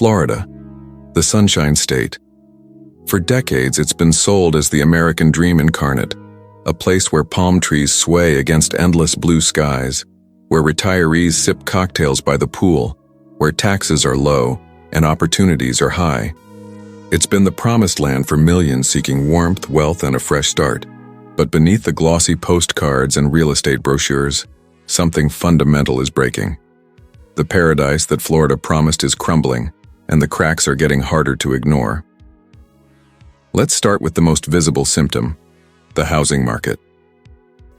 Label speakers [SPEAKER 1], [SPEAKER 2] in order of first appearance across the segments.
[SPEAKER 1] Florida, the Sunshine State. For decades, it's been sold as the American dream incarnate, a place where palm trees sway against endless blue skies, where retirees sip cocktails by the pool, where taxes are low and opportunities are high. It's been the promised land for millions seeking warmth, wealth, and a fresh start. But beneath the glossy postcards and real estate brochures, something fundamental is breaking. The paradise that Florida promised is crumbling, and the cracks are getting harder to ignore. Let's start with the most visible symptom, the housing market.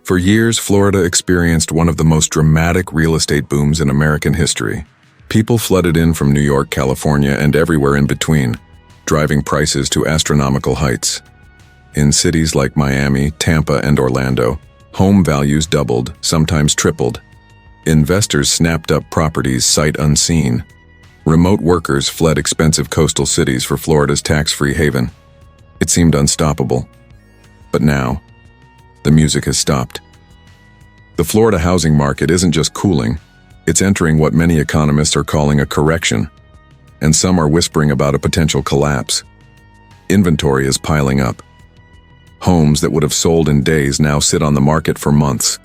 [SPEAKER 1] For years, Florida experienced one of the most dramatic real estate booms in American history. People flooded in from New York, California, and everywhere in between, driving prices to astronomical heights. In cities like Miami, Tampa, and Orlando, home values doubled, sometimes tripled. Investors snapped up properties sight unseen. Remote workers fled expensive coastal cities for Florida's tax-free haven. It seemed unstoppable. But now, the music has stopped. The Florida housing market isn't just cooling, it's entering what many economists are calling a correction, and some are whispering about a potential collapse. Inventory is piling up. Homes that would have sold in days now sit on the market for months.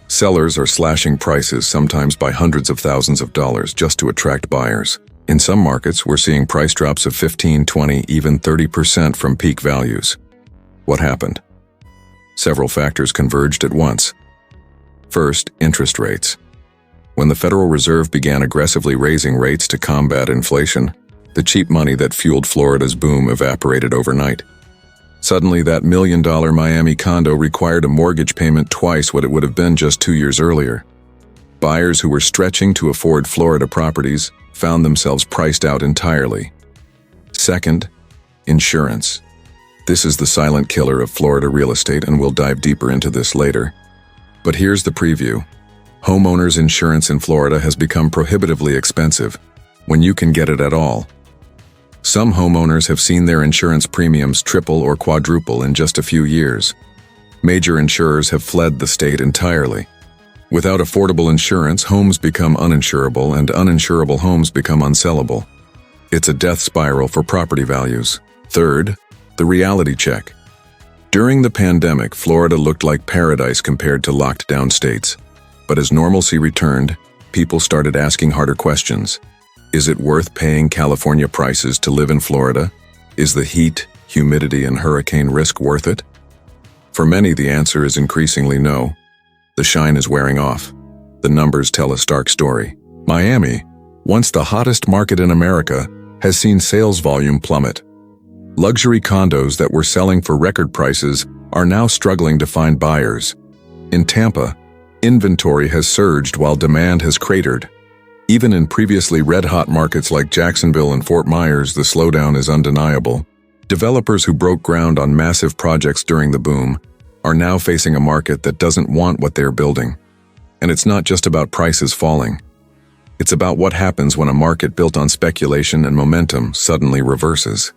[SPEAKER 1] Sellers are slashing prices, sometimes by hundreds of thousands of dollars, just to attract buyers. In some markets, we're seeing price drops of 15, 20, even 30% from peak values. What happened? Several factors converged at once. First, interest rates. When the Federal Reserve began aggressively raising rates to combat inflation, the cheap money that fueled Florida's boom evaporated overnight. Suddenly, that $1 million Miami condo required a mortgage payment twice what it would have been just 2 years earlier. Buyers who were stretching to afford Florida properties found themselves priced out entirely. Second, insurance. This is the silent killer of Florida real estate, and we'll dive deeper into this later. But here's the preview. Homeowners insurance in Florida has become prohibitively expensive, when you can get it at all. Some homeowners have seen their insurance premiums triple or quadruple in just a few years. Major insurers have fled the state entirely. Without affordable insurance, homes become uninsurable, and uninsurable homes become unsellable. It's a death spiral for property values. Third, the reality check. During the pandemic, Florida looked like paradise compared to locked-down states. But as normalcy returned, people started asking harder questions. Is it worth paying California prices to live in Florida? Is the heat, humidity, and hurricane risk worth it? For many, the answer is increasingly no. The shine is wearing off. The numbers tell a stark story. Miami, once the hottest market in America, has seen sales volume plummet. Luxury condos that were selling for record prices are now struggling to find buyers. In Tampa, inventory has surged while demand has cratered. Even in previously red-hot markets like Jacksonville and Fort Myers, the slowdown is undeniable. Developers who broke ground on massive projects during the boom are now facing a market that doesn't want what they're building. And it's not just about prices falling. It's about what happens when a market built on speculation and momentum suddenly reverses.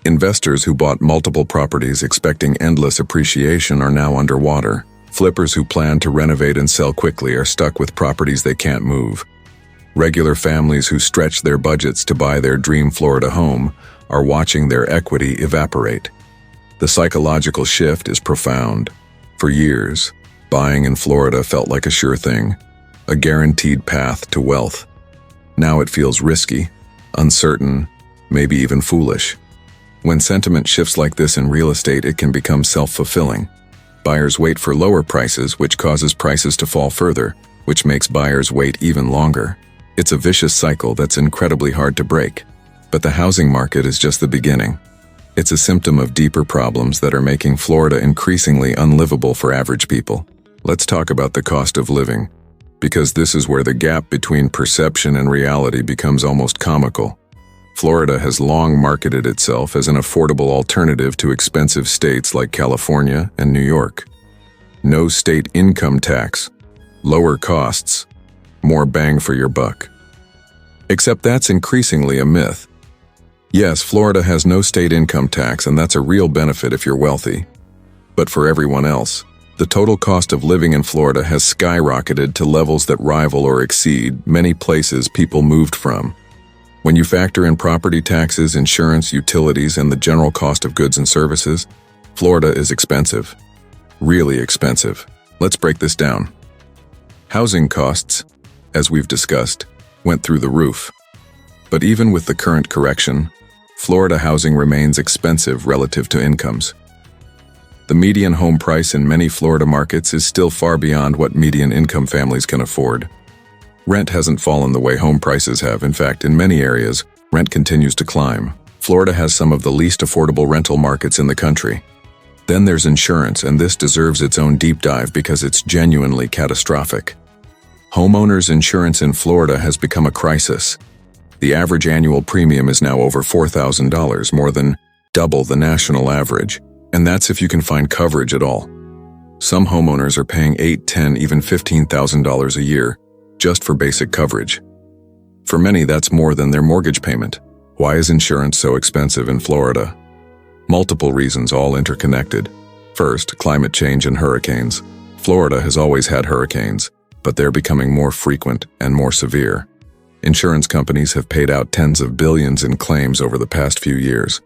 [SPEAKER 1] Investors who bought multiple properties expecting endless appreciation are now underwater. Flippers who plan to renovate and sell quickly are stuck with properties they can't move. Regular families who stretch their budgets to buy their dream Florida home are watching their equity evaporate. The psychological shift is profound. For years, buying in Florida felt like a sure thing, a guaranteed path to wealth. Now it feels risky, uncertain, maybe even foolish. When sentiment shifts like this in real estate, it can become self-fulfilling. Buyers wait for lower prices, which causes prices to fall further, which makes buyers wait even longer. It's a vicious cycle that's incredibly hard to break. But the housing market is just the beginning. It's a symptom of deeper problems that are making Florida increasingly unlivable for average people. Let's talk about the cost of living, because this is where the gap between perception and reality becomes almost comical. Florida has long marketed itself as an affordable alternative to expensive states like California and New York. No state income tax, lower costs, more bang for your buck. Except that's increasingly a myth. Yes, Florida has no state income tax, and that's a real benefit if you're wealthy. But for everyone else, the total cost of living in Florida has skyrocketed to levels that rival or exceed many places people moved from. When you factor in property taxes, insurance, utilities, and the general cost of goods and services, Florida is expensive. Really expensive. Let's break this down. Housing costs, as we've discussed, went through the roof. But even with the current correction, Florida housing remains expensive relative to incomes. The median home price in many Florida markets is still far beyond what median income families can afford. Rent hasn't fallen the way home prices have. In fact, in many areas, rent continues to climb. Florida has some of the least affordable rental markets in the country. Then there's insurance, and this deserves its own deep dive because it's genuinely catastrophic. Homeowners insurance in Florida has become a crisis. The average annual premium is now over $4,000, more than double the national average. And that's if you can find coverage at all. Some homeowners are paying $8,000, $10,000, even $15,000 a year just for basic coverage. For many, that's more than their mortgage payment. Why is insurance so expensive in Florida? Multiple reasons, all interconnected. First, climate change and hurricanes. Florida has always had hurricanes, but they're becoming more frequent and more severe. Insurance companies have paid out tens of billions in claims over the past few years.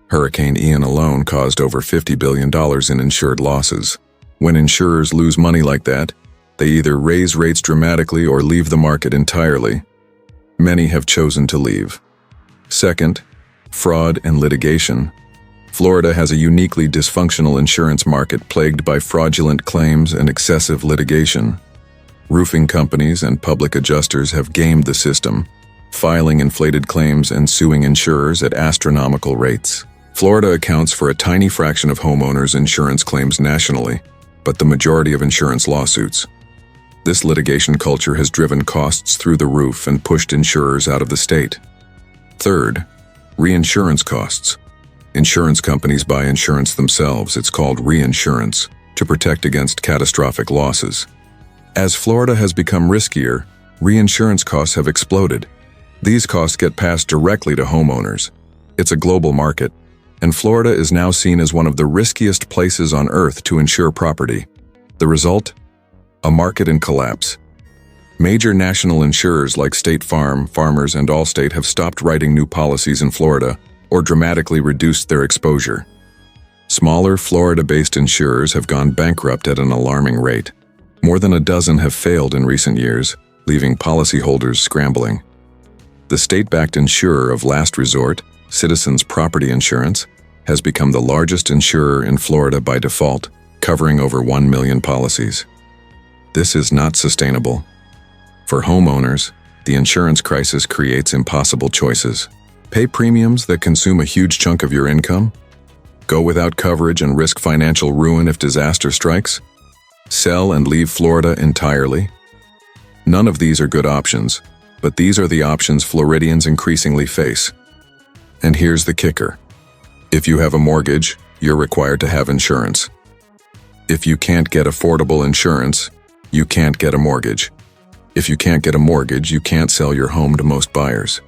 [SPEAKER 1] Hurricane Ian alone caused over $50 billion in insured losses. When insurers lose money like that, they either raise rates dramatically or leave the market entirely. Many have chosen to leave. Second, fraud and litigation. Florida has a uniquely dysfunctional insurance market plagued by fraudulent claims and excessive litigation. Roofing companies and public adjusters have gamed the system, filing inflated claims and suing insurers at astronomical rates. Florida accounts for a tiny fraction of homeowners' insurance claims nationally, but the majority of insurance lawsuits. This litigation culture has driven costs through the roof and pushed insurers out of the state. Third, reinsurance costs. Insurance companies buy insurance themselves, it's called reinsurance, to protect against catastrophic losses. As Florida has become riskier, reinsurance costs have exploded. These costs get passed directly to homeowners. It's a global market, and Florida is now seen as one of the riskiest places on earth to insure property. The result? A market in collapse. Major national insurers like State Farm, Farmers, and Allstate have stopped writing new policies in Florida or dramatically reduced their exposure. Smaller Florida-based insurers have gone bankrupt at an alarming rate. More than a dozen have failed in recent years, leaving policyholders scrambling. The state-backed insurer of last resort, Citizens Property Insurance, has become the largest insurer in Florida by default, covering over 1 million policies. This is not sustainable. For homeowners, the insurance crisis creates impossible choices. Pay premiums that consume a huge chunk of your income? Go without coverage and risk financial ruin if disaster strikes? Sell and leave Florida entirely? None of these are good options, but these are the options Floridians increasingly face. And here's the kicker. If you have a mortgage, you're required to have insurance. If you can't get affordable insurance, you can't get a mortgage. If you can't get a mortgage, you can't sell your home to most buyers.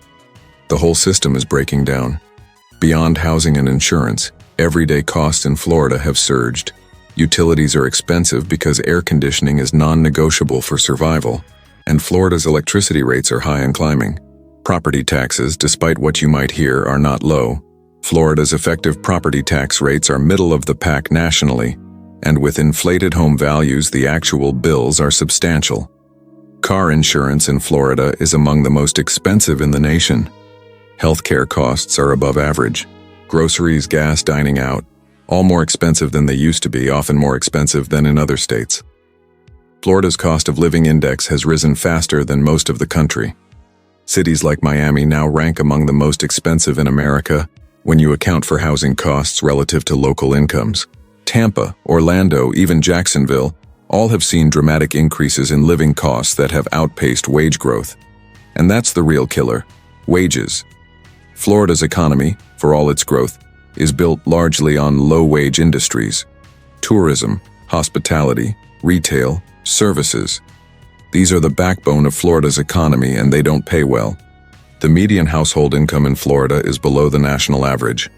[SPEAKER 1] The whole system is breaking down. Beyond housing and insurance, everyday costs in Florida have surged. Utilities are expensive because air conditioning is non-negotiable for survival, and Florida's electricity rates are high and climbing. Property taxes, despite what you might hear, are not low. Florida's effective property tax rates are middle of the pack nationally, and with inflated home values, the actual bills are substantial. Car insurance in Florida is among the most expensive in the nation. Healthcare costs are above average. Groceries, gas, dining out, all more expensive than they used to be, often more expensive than in other states. Florida's cost of living index has risen faster than most of the country. Cities like Miami now rank among the most expensive in America when you account for housing costs relative to local incomes. Tampa, Orlando, even Jacksonville, all have seen dramatic increases in living costs that have outpaced wage growth. And that's the real killer: wages. Florida's economy, for all its growth, is built largely on low-wage industries: tourism, hospitality, retail, services. These are the backbone of Florida's economy, and they don't pay well. The median household income in Florida is below the national average.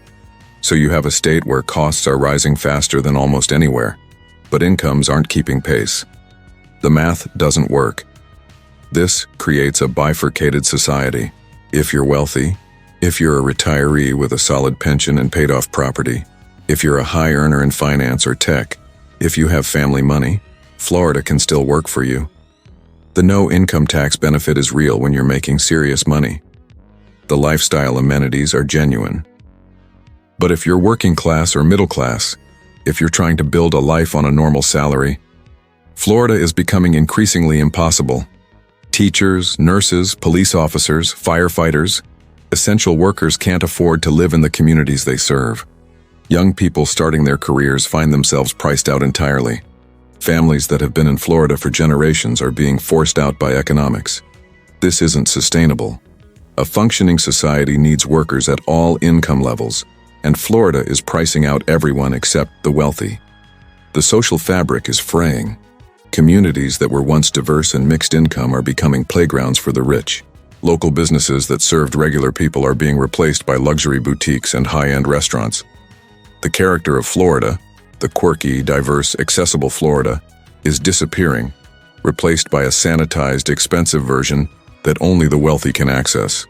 [SPEAKER 1] So you have a state where costs are rising faster than almost anywhere, but incomes aren't keeping pace. The math doesn't work. This creates a bifurcated society. If you're wealthy, if you're a retiree with a solid pension and paid-off property, if you're a high earner in finance or tech, if you have family money, Florida can still work for you. The no income tax benefit is real when you're making serious money. The lifestyle amenities are genuine. But if you're working class or middle class, if you're trying to build a life on a normal salary, Florida is becoming increasingly impossible. Teachers, nurses, police officers, firefighters, essential workers can't afford to live in the communities they serve. Young people starting their careers find themselves priced out entirely. Families that have been in Florida for generations are being forced out by economics. This isn't sustainable. A functioning society needs workers at all income levels, and Florida is pricing out everyone except the wealthy. The social fabric is fraying. Communities that were once diverse and mixed income are becoming playgrounds for the rich. Local businesses that served regular people are being replaced by luxury boutiques and high-end restaurants. The character of Florida, the quirky, diverse, accessible Florida, is disappearing, replaced by a sanitized, expensive version that only the wealthy can access.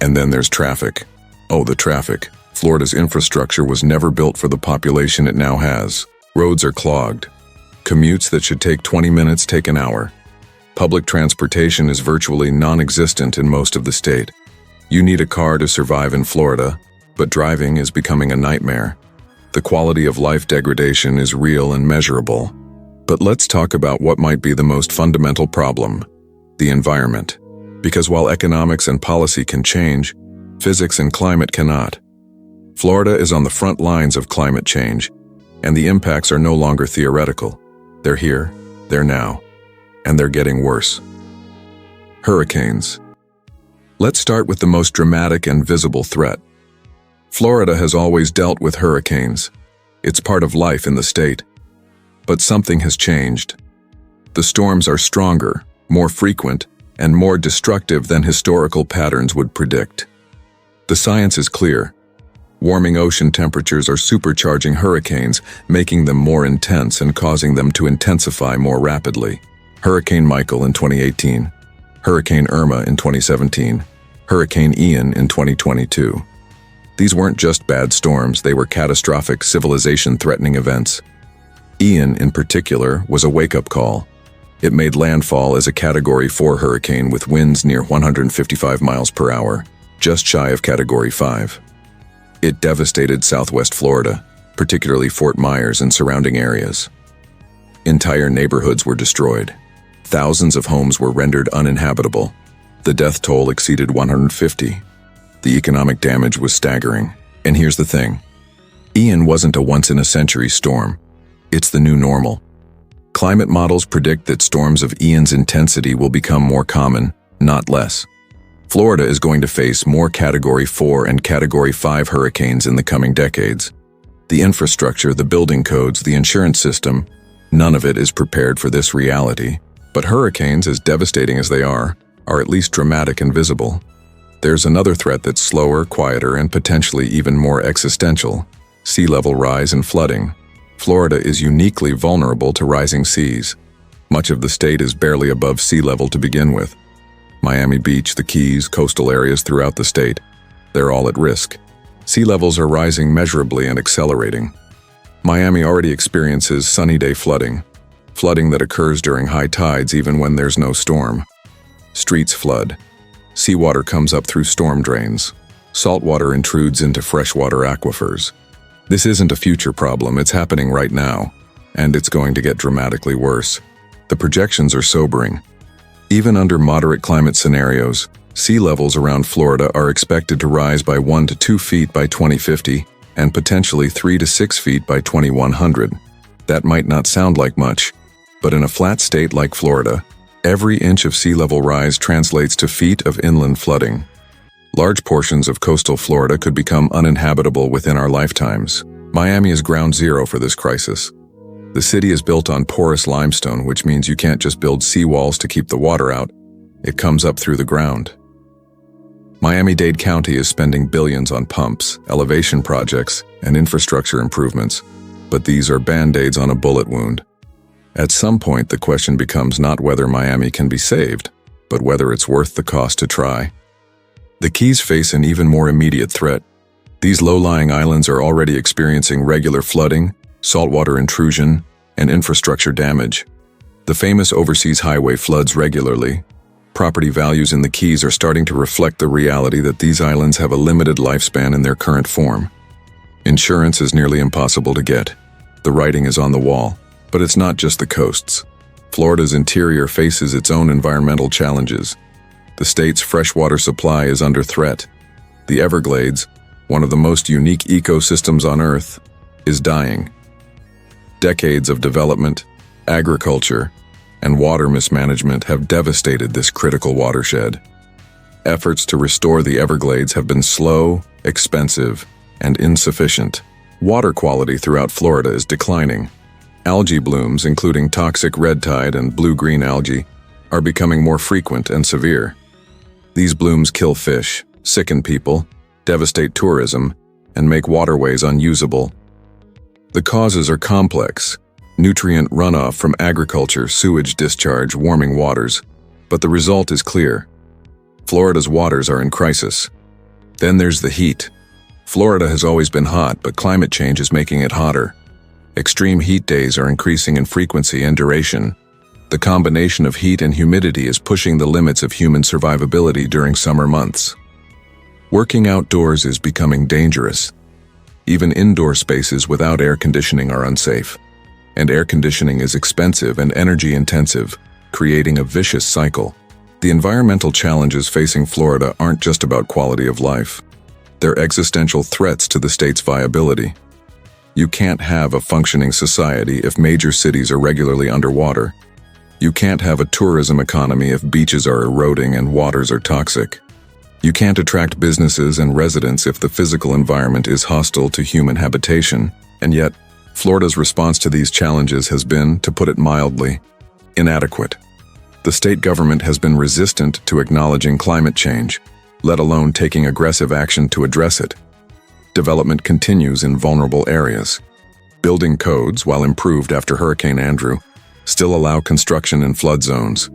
[SPEAKER 1] And then there's traffic. Oh, the traffic. Florida's infrastructure was never built for the population it now has. Roads are clogged. Commutes that should take 20 minutes take an hour. Public transportation is virtually non-existent in most of the state. You need a car to survive in Florida, but driving is becoming a nightmare. The quality of life degradation is real and measurable. But let's talk about what might be the most fundamental problem: the environment. Because while economics and policy can change, physics and climate cannot. Florida is on the front lines of climate change, and the impacts are no longer theoretical. They're here, they're now, and they're getting worse. Hurricanes. Let's start with the most dramatic and visible threat. Florida has always dealt with hurricanes. It's part of life in the state. But something has changed. The storms are stronger, more frequent, and more destructive than historical patterns would predict. The science is clear. Warming ocean temperatures are supercharging hurricanes, making them more intense and causing them to intensify more rapidly. Hurricane Michael in 2018, Hurricane Irma in 2017, Hurricane Ian in 2022. These weren't just bad storms, they were catastrophic, civilization-threatening events. Ian, in particular, was a wake-up call. It made landfall as a Category 4 hurricane with winds near 155 miles per hour, just shy of Category 5. It devastated southwest Florida, particularly Fort Myers and surrounding areas. Entire neighborhoods were destroyed. Thousands of homes were rendered uninhabitable. The death toll exceeded 150. The economic damage was staggering. And here's the thing. Ian wasn't a once-in-a-century storm. It's the new normal. Climate models predict that storms of Ian's intensity will become more common, not less. Florida is going to face more Category 4 and Category 5 hurricanes in the coming decades. The infrastructure, the building codes, the insurance system, none of it is prepared for this reality. But hurricanes, as devastating as they are at least dramatic and visible. There's another threat that's slower, quieter, and potentially even more existential: sea level rise and flooding. Florida is uniquely vulnerable to rising seas. Much of the state is barely above sea level to begin with. Miami Beach, the Keys, coastal areas throughout the state, they're all at risk. Sea levels are rising measurably and accelerating. Miami already experiences sunny day flooding that occurs during high tides even when there's no storm. Streets flood. Seawater comes up through storm drains. Saltwater intrudes into freshwater aquifers. This isn't a future problem, it's happening right now, and it's going to get dramatically worse. The projections are sobering. Even under moderate climate scenarios, sea levels around Florida are expected to rise by 1 to 2 feet by 2050 and potentially 3 to 6 feet by 2100. That might not sound like much, but in a flat state like Florida, every inch of sea level rise translates to feet of inland flooding. Large portions of coastal Florida could become uninhabitable within our lifetimes. Miami is ground zero for this crisis. The city is built on porous limestone, which means you can't just build seawalls to keep the water out. It comes up through the ground. Miami-Dade County is spending billions on pumps, elevation projects, and infrastructure improvements, but these are band-aids on a bullet wound. At some point, the question becomes not whether Miami can be saved, but whether it's worth the cost to try. The Keys face an even more immediate threat. These low-lying islands are already experiencing regular flooding, saltwater intrusion, and infrastructure damage. The famous overseas highway floods regularly. Property values in the Keys are starting to reflect the reality that these islands have a limited lifespan in their current form. Insurance is nearly impossible to get. The writing is on the wall. But it's not just the coasts. Florida's interior faces its own environmental challenges. The state's freshwater supply is under threat. The Everglades, one of the most unique ecosystems on Earth, is dying. Decades of development, agriculture, and water mismanagement have devastated this critical watershed. Efforts to restore the Everglades have been slow, expensive, and insufficient. Water quality throughout Florida is declining. Algae blooms, including toxic red tide and blue-green algae, are becoming more frequent and severe. These blooms kill fish, sicken people, devastate tourism, and make waterways unusable. The causes are complex: nutrient runoff from agriculture, sewage discharge, warming waters. But the result is clear. Florida's waters are in crisis. Then there's the heat. Florida has always been hot, but climate change is making it hotter. Extreme heat days are increasing in frequency and duration. The combination of heat and humidity is pushing the limits of human survivability during summer months. Working outdoors is becoming dangerous. Even indoor spaces without air conditioning are unsafe. And air conditioning is expensive and energy-intensive, creating a vicious cycle. The environmental challenges facing Florida aren't just about quality of life. They're existential threats to the state's viability. You can't have a functioning society if major cities are regularly underwater. You can't have a tourism economy if beaches are eroding and waters are toxic. You can't attract businesses and residents if the physical environment is hostile to human habitation. And yet, Florida's response to these challenges has been, to put it mildly, inadequate. The state government has been resistant to acknowledging climate change, let alone taking aggressive action to address it. Development continues in vulnerable areas. Building codes, while improved after Hurricane Andrew, still allow construction in flood zones.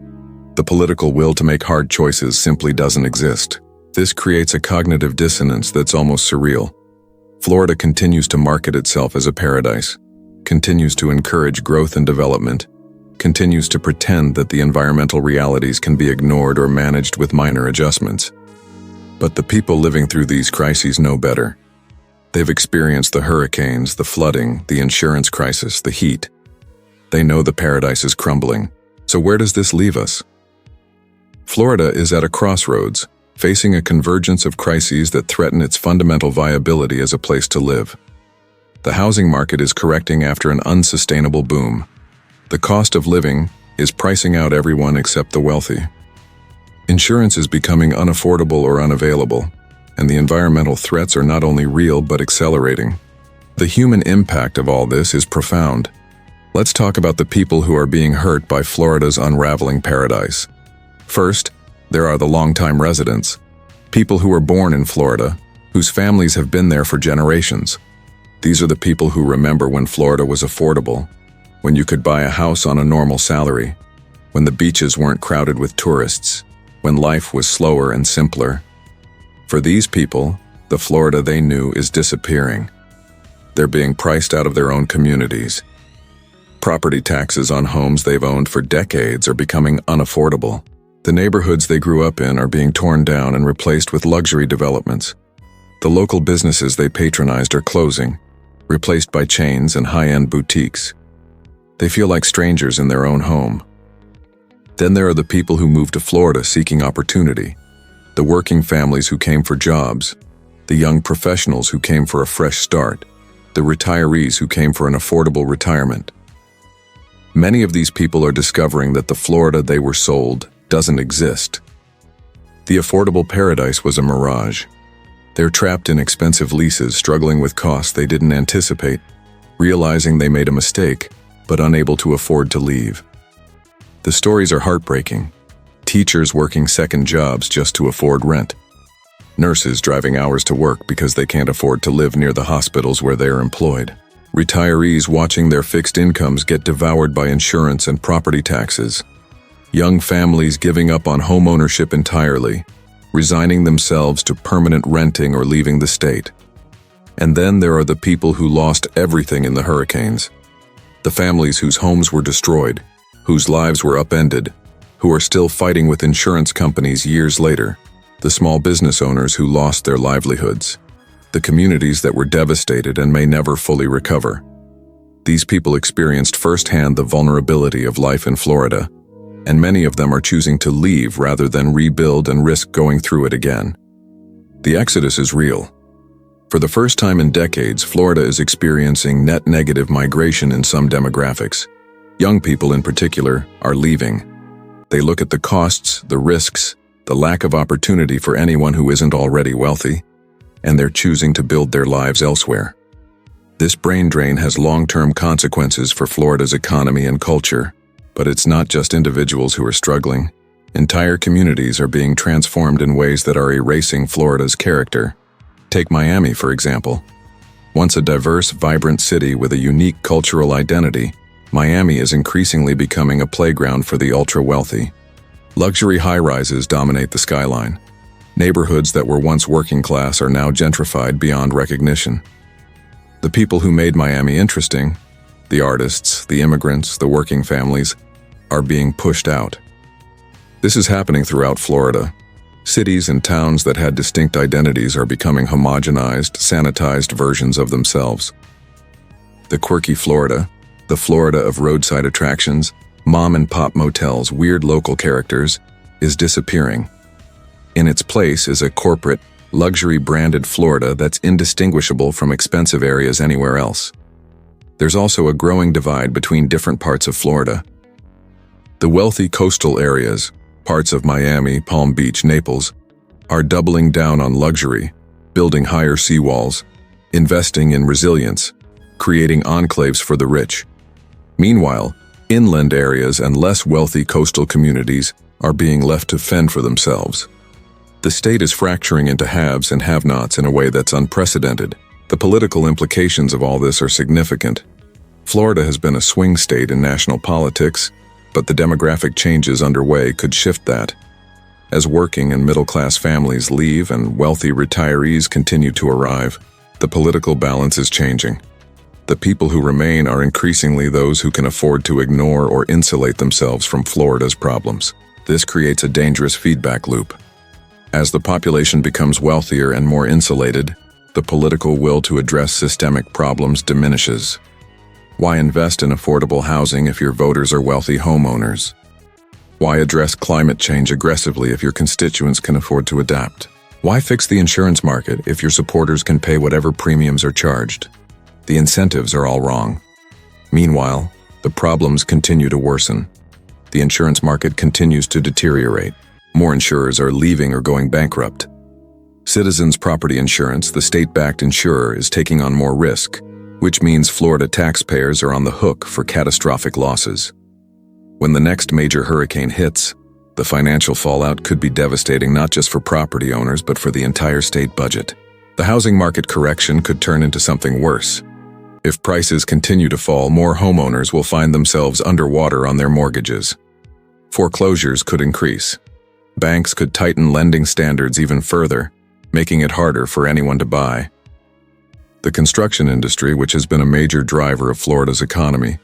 [SPEAKER 1] The political will to make hard choices simply doesn't exist. This creates a cognitive dissonance that's almost surreal. Florida continues to market itself as a paradise, continues to encourage growth and development, continues to pretend that the environmental realities can be ignored or managed with minor adjustments. But the people living through these crises know better. They've experienced the hurricanes, the flooding, the insurance crisis, the heat. They know the paradise is crumbling. So where does this leave us? Florida is at a crossroads, facing a convergence of crises that threaten its fundamental viability as a place to live. The housing market is correcting after an unsustainable boom. The cost of living is pricing out everyone except the wealthy. Insurance is becoming unaffordable or unavailable, and the environmental threats are not only real but accelerating. The human impact of all this is profound. Let's talk about the people who are being hurt by Florida's unraveling paradise. First, there are the longtime residents, people who were born in Florida, whose families have been there for generations. These are the people who remember when Florida was affordable, when you could buy a house on a normal salary, when the beaches weren't crowded with tourists, when life was slower and simpler. For these people, the Florida they knew is disappearing. They're being priced out of their own communities. Property taxes on homes they've owned for decades are becoming unaffordable. The neighborhoods they grew up in are being torn down and replaced with luxury developments. The local businesses they patronized are closing, replaced by chains and high-end boutiques. They feel like strangers in their own home. Then there are the people who moved to Florida seeking opportunity, the working families who came for jobs, the young professionals who came for a fresh start, the retirees who came for an affordable retirement. Many of these people are discovering that the Florida they were sold doesn't exist. The affordable paradise was a mirage. They're trapped in expensive leases, struggling with costs they didn't anticipate, realizing they made a mistake, but unable to afford to leave. The stories are heartbreaking. Teachers working second jobs just to afford rent. Nurses driving hours to work because they can't afford to live near the hospitals where they are employed. Retirees watching their fixed incomes get devoured by insurance and property taxes. Young families giving up on homeownership entirely. resigning themselves to permanent renting or leaving the state. And then there are the people who lost everything in the hurricanes. The families whose homes were destroyed, whose lives were upended, who are still fighting with insurance companies years later. The small business owners who lost their livelihoods. The communities that were devastated and may never fully recover. These people experienced firsthand the vulnerability of life in Florida, and many of them are choosing to leave rather than rebuild and risk going through it again. The exodus is real. For the first time in decades, Florida is experiencing net negative migration in some demographics. Young people in particular are leaving. They look at the costs, the risks, the lack of opportunity for anyone who isn't already wealthy, and they're choosing to build their lives elsewhere. This brain drain has long-term consequences for Florida's economy and culture, but it's not just individuals who are struggling. Entire communities are being transformed in ways that are erasing Florida's character. Take Miami, for example. Once a diverse, vibrant city with a unique cultural identity, Miami is increasingly becoming a playground for the ultra-wealthy. Luxury high-rises dominate the skyline. Neighborhoods that were once working class are now gentrified beyond recognition. The people who made Miami interesting, the artists, the immigrants, the working families, are being pushed out. This is happening throughout Florida. Cities and towns that had distinct identities are becoming homogenized, sanitized versions of themselves. The quirky Florida, the Florida of roadside attractions, mom-and-pop motels, weird local characters, is disappearing. In its place is a corporate, luxury-branded Florida that's indistinguishable from expensive areas anywhere else. There's also a growing divide between different parts of Florida. The wealthy coastal areas, parts of Miami, Palm Beach, Naples, are doubling down on luxury, building higher seawalls, investing in resilience, creating enclaves for the rich. Meanwhile, inland areas and less wealthy coastal communities are being left to fend for themselves. The state is fracturing into haves and have-nots in a way that's unprecedented. The political implications of all this are significant. Florida has been a swing state in national politics, but the demographic changes underway could shift that. As working and middle-class families leave and wealthy retirees continue to arrive, the political balance is changing. The people who remain are increasingly those who can afford to ignore or insulate themselves from Florida's problems. This creates a dangerous feedback loop. As the population becomes wealthier and more insulated, the political will to address systemic problems diminishes. Why invest in affordable housing if your voters are wealthy homeowners? Why address climate change aggressively if your constituents can afford to adapt? Why fix the insurance market if your supporters can pay whatever premiums are charged? The incentives are all wrong. Meanwhile, the problems continue to worsen. The insurance market continues to deteriorate. More insurers are leaving or going bankrupt. Citizens Property Insurance, the state-backed insurer, is taking on more risk, which means Florida taxpayers are on the hook for catastrophic losses. When the next major hurricane hits, the financial fallout could be devastating not just for property owners but for the entire state budget. The housing market correction could turn into something worse. If prices continue to fall, more homeowners will find themselves underwater on their mortgages. Foreclosures could increase. Banks could tighten lending standards even further, making it harder for anyone to buy. The construction industry, which has been a major driver of Florida's economy,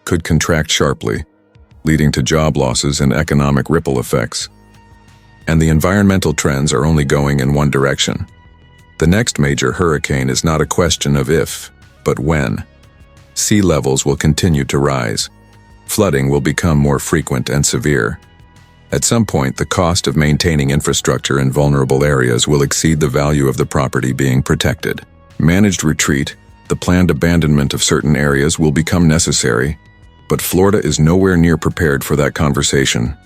[SPEAKER 1] could contract sharply, leading to job losses and economic ripple effects. And the environmental trends are only going in one direction. The next major hurricane is not a question of if, but when. Sea levels will continue to rise. Flooding will become more frequent and severe. At some point, the cost of maintaining infrastructure in vulnerable areas will exceed the value of the property being protected. Managed retreat, the planned abandonment of certain areas, will become necessary, but Florida is nowhere near prepared for that conversation.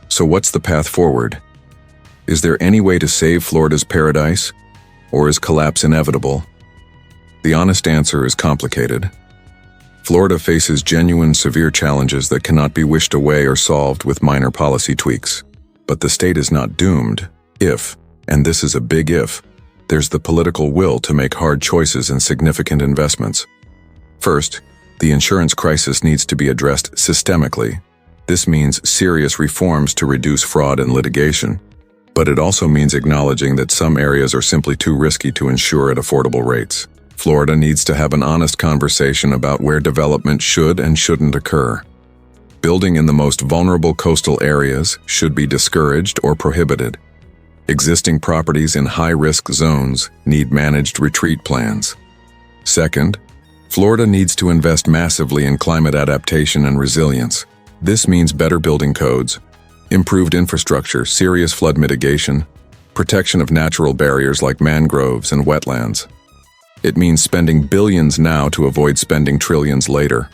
[SPEAKER 1] So what's the path forward? Is there any way to save Florida's paradise, or is collapse inevitable? The honest answer is complicated. Florida faces genuine, severe challenges that cannot be wished away or solved with minor policy tweaks. But the state is not doomed if, and this is a big if, there's the political will to make hard choices and significant investments. First, the insurance crisis needs to be addressed systemically. This means serious reforms to reduce fraud and litigation, But it also means acknowledging that some areas are simply too risky to insure at affordable rates. Florida needs to have an honest conversation about where development should and shouldn't occur. Building in the most vulnerable coastal areas should be discouraged or prohibited. Existing properties in high-risk zones need managed retreat plans. Second, Florida needs to invest massively in climate adaptation and resilience. This means better building codes, improved infrastructure, serious flood mitigation, protection of natural barriers like mangroves and wetlands. It means spending billions now to avoid spending trillions later.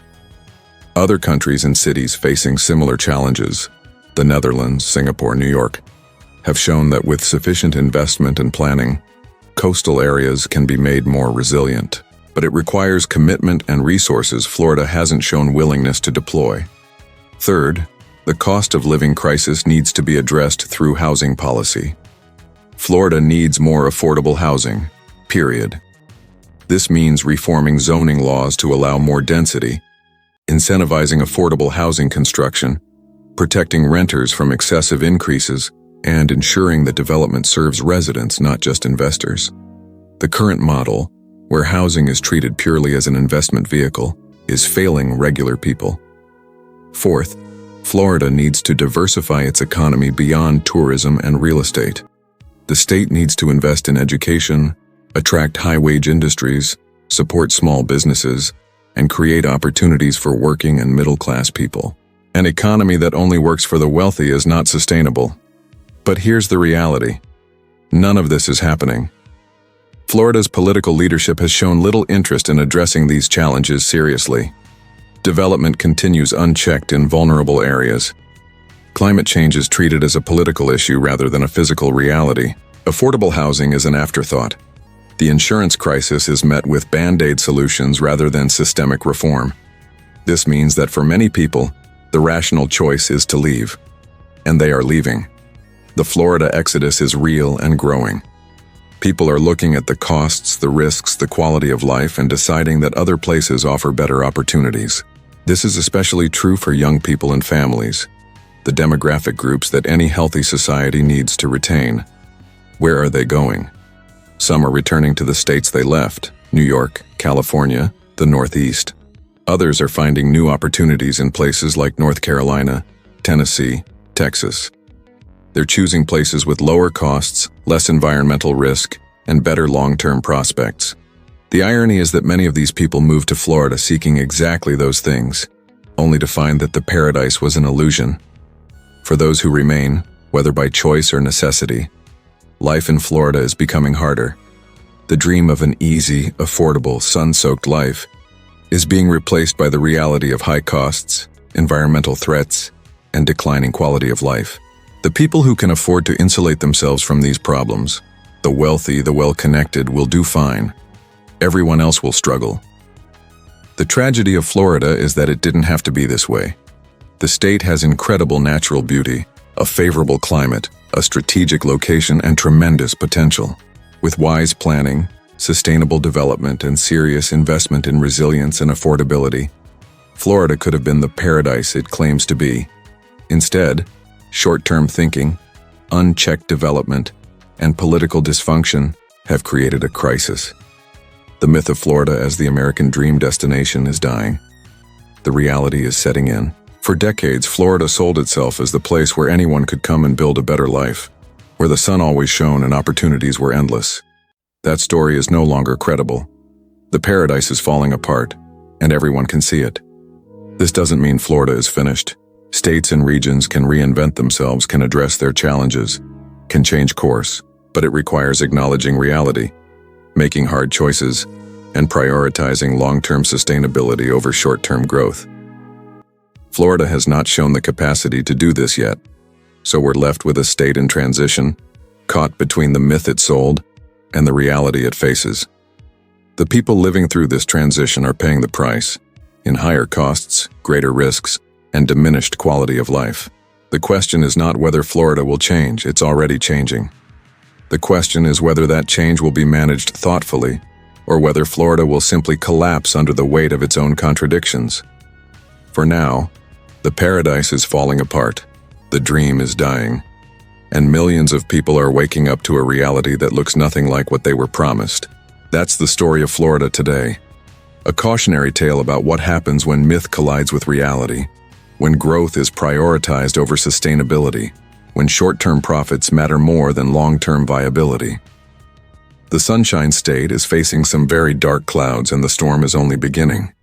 [SPEAKER 1] Other countries and cities facing similar challenges, the Netherlands, Singapore, New York, have shown that with sufficient investment and planning, coastal areas can be made more resilient. But it requires commitment and resources Florida hasn't shown willingness to deploy. Third, the cost of living crisis needs to be addressed through housing policy. Florida needs more affordable housing, period. This means reforming zoning laws to allow more density, incentivizing affordable housing construction, protecting renters from excessive increases, and ensuring that development serves residents, not just investors. The current model, where housing is treated purely as an investment vehicle, is failing regular people. Fourth, Florida needs to diversify its economy beyond tourism and real estate. The state needs to invest in education, attract high-wage industries, support small businesses, and create opportunities for working and middle-class people. An economy that only works for the wealthy is not sustainable. But here's the reality. None of this is happening. Florida's political leadership has shown little interest in addressing these challenges seriously. Development continues unchecked in vulnerable areas. Climate change is treated as a political issue rather than a physical reality. Affordable housing is an afterthought. The insurance crisis is met with band-aid solutions rather than systemic reform. This means that for many people, the rational choice is to leave. And they are leaving. The Florida exodus is real and growing. People are looking at the costs, the risks, the quality of life, and deciding that other places offer better opportunities. This is especially true for young people and families, the demographic groups that any healthy society needs to retain. Where are they going? Some are returning to the states they left, New York, California, the Northeast. Others are finding new opportunities in places like North Carolina, Tennessee, Texas. They're choosing places with lower costs, less environmental risk, and better long-term prospects. The irony is that many of these people moved to Florida seeking exactly those things, only to find that the paradise was an illusion. For those who remain, whether by choice or necessity, life in Florida is becoming harder. The dream of an easy, affordable, sun-soaked life is being replaced by the reality of high costs, environmental threats, and declining quality of life. The people who can afford to insulate themselves from these problems, the wealthy, the well-connected, will do fine. Everyone else will struggle. The tragedy of Florida is that it didn't have to be this way. The state has incredible natural beauty, a favorable climate, a strategic location, and tremendous potential. With wise planning, sustainable development, and serious investment in resilience and affordability, Florida could have been the paradise it claims to be. Instead, short-term thinking, unchecked development, and political dysfunction have created a crisis. The myth of Florida as the American dream destination is dying. The reality is setting in. For decades, Florida sold itself as the place where anyone could come and build a better life, where the sun always shone and opportunities were endless. That story is no longer credible. The paradise is falling apart, and everyone can see it. This doesn't mean Florida is finished. States and regions can reinvent themselves, can address their challenges, can change course, but it requires acknowledging reality, making hard choices, and prioritizing long-term sustainability over short-term growth. Florida has not shown the capacity to do this yet, so we're left with a state in transition, caught between the myth it sold and the reality it faces. The people living through this transition are paying the price, in higher costs, greater risks, and diminished quality of life. The question is not whether Florida will change, it's already changing. The question is whether that change will be managed thoughtfully, or whether Florida will simply collapse under the weight of its own contradictions. For now, the paradise is falling apart, the dream is dying, and millions of people are waking up to a reality that looks nothing like what they were promised. That's the story of Florida today. A cautionary tale about what happens when myth collides with reality, when growth is prioritized over sustainability, when short-term profits matter more than long-term viability. The Sunshine State is facing some very dark clouds, and the storm is only beginning.